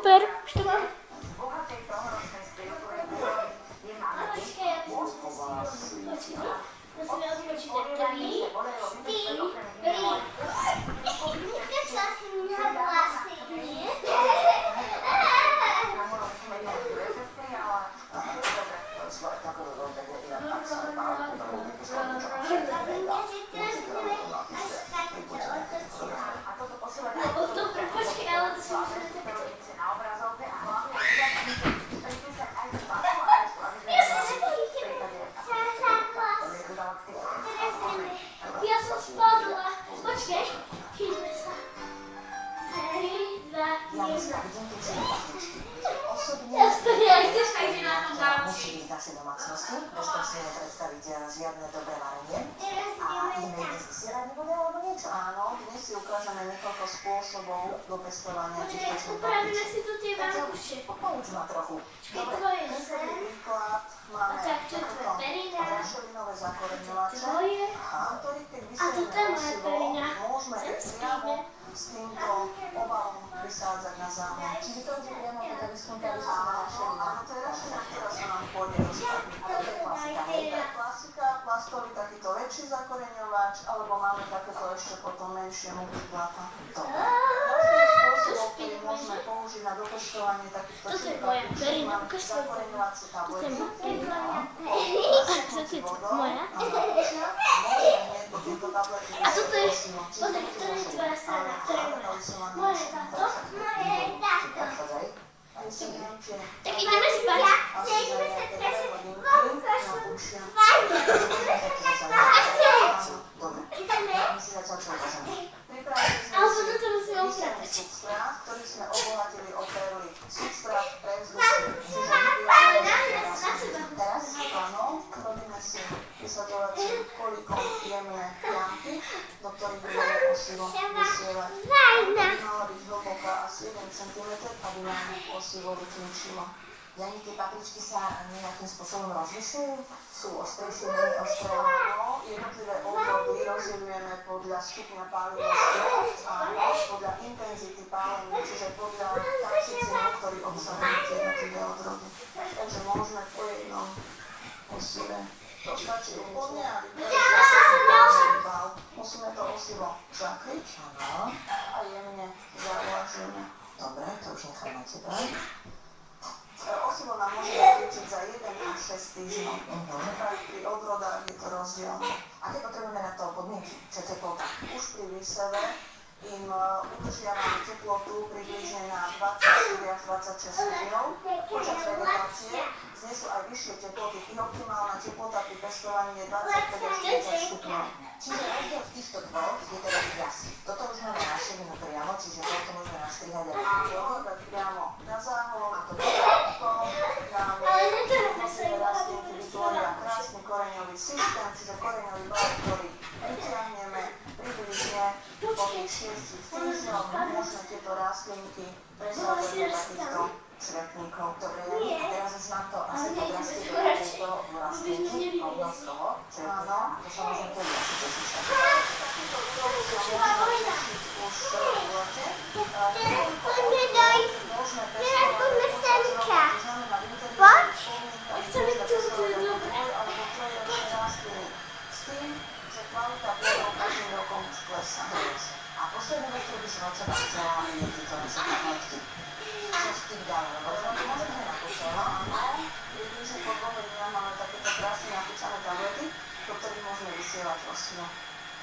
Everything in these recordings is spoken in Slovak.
super. Už to mám. Ja som spadla. Počkej. Chytme sa. 3, 2, 1. Ja chceš tak, že na tom dám. Musí byť v našej domácnosti, bez toho si nepredstaviť žiadne dobré varenie. A iné dnes vysielať nebude alebo niečo? Áno, dnes si ukážeme niekoľko spôsobov do pestovania čistočných Upravíme si tu tie vankúše. Pouč ma trochu. Dobre, To je prvý sen. príklad máme A tak, čo je tvoje perina? rašelinové zakoreňovače. Tvoje. Ktorý keď A toto je moja vysielame perina. môžeme Sem priamo spíme. s týmto obalom vysádzať na zámon. Čiže to už je priamo teda vyskúkali sa na rašelina. Áno, to je rašelina, ktorá sa nám pôjde dostať. To je klasika. Hej, to je klasika, plastový takýto väčší zakoreňovač, alebo máme takéto ešte potom menšie multiplata. Dobre. Spôsobom, ktorý môžeme použiť na dopestovanie takýchto Toto je moja perina. máme zakoreňovacie Toto je tablety. moja perina. Toto je moja. A toto je, pozri, to je tvoja strana, ktorá je moja. Moja táto. Tak ideme spať. Alebo toto musíme upratať. ktorý sme obohatili o perly. Substrát pre Teraz, áno, robíme si vysvetľovacím kolíkom jemné pianky, do ktorých budeme osivo vysielať. Mala byť hlboká asi 1 cm, aby nám osivo vyklíčilo. Jani, tie papričky sa nejakým spôsobom rozlišujú? Sú ostrejšie, menej ostré? Áno, jednotlivé obvody rozdeľujeme podľa stupňa pálivosti a podľa intenzity pálenia, čiže podľa taxicínu, ktorý obsahujú tie jednotlivé odrody. Takže môžeme po jednom osive. To stačí úplne a vypáliť. Musíme to osivo zakryť a jemne zavlažíme. Dobre, to už nechám na teba. Osivo nám môže vyklíčiť za 1 až 6 týždňov. Pri odrodách je to rozdielne. Aké potrebujeme na to podmienky? Čo je teplota? Už pri výseve im udržiavame teplotu približne na 24 až 26 stupňov. Počas vegetácie znesú aj vyššie teploty. Ich optimálna teplota pri pestovaní je 25 až 30 stupňov. Čiže rozdiel v týchto dvoch je teda jasný. Toto už máme rašelinu priamo, čiže toto môžeme nastrihať aj dať priamo na záhon a to rastlinky vytvoria krásny koreňový systém, čiže koreňový balík, ktorý vyťahneme približne po tých 6 týždňoch. Môžeme tieto rastlinky presádzať do takýchto šrepníkov. Dobre, Jani, a teraz už nám to asi podrastie do tejto rastlinky, rovno z toho, čo je to, to sa môžeme povedať, asi tešiť sa. Takýto úrovni sa môžeme tešiť už v lete. Môžeme pestovať, to znamená v interiéru alebo trojačné rastliny. S tým, že kvalita plodov každým rokom už klesá. A poslednú vec, ktorú by som od seba chcela, je tieto naše tabletky. Čo s tým ďalej? Lebo to môžeme hneď napúčať. Áno, jedným, že po 2 hodinách máme takéto krásne napúčané tablety, do ktorých môžeme vysielať osivo.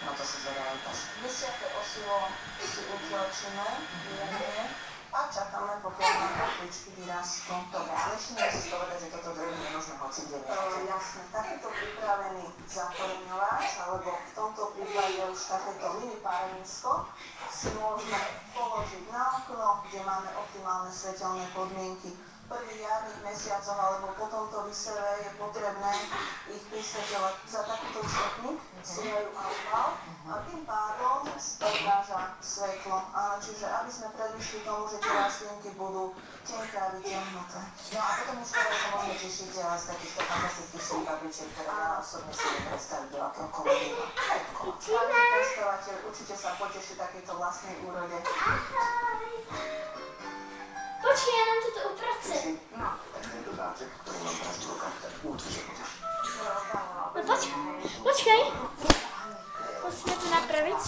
No to si zvedala ukáž. Vysiate osivo si utlačíme, jemne a čakáme, pokiaľ nám papričky vyrastú. Dobre, ale ešte nemusíš povedať, že toto druhý nemôžeme hoci kde nechať. Jasné, takýto pripravený zakoreňovač, alebo v tomto prípade už takéto mini párenisko si môžeme položiť na okno, kde máme optimálne svetelné podmienky. V prvých jarných mesiacoch alebo po tomto vyseve je potrebné ich vysvetľovať za takýto četník, siajú albal a tým pádom odráža svetlo. Áno, čiže aby sme predišli tomu, že tie rastlinky budú tenké a vytiahnuté. No a potom už teda sa môžeme tešiť z takýchto fantastických šupabličiek, ktoré ja osobne si nepredstaviť do akéhokoľvek diva. Vážny pestovateľ, určite sa poteší takejto vlastnej úrode. Počkej, No počkaj. Musíme to napraviť.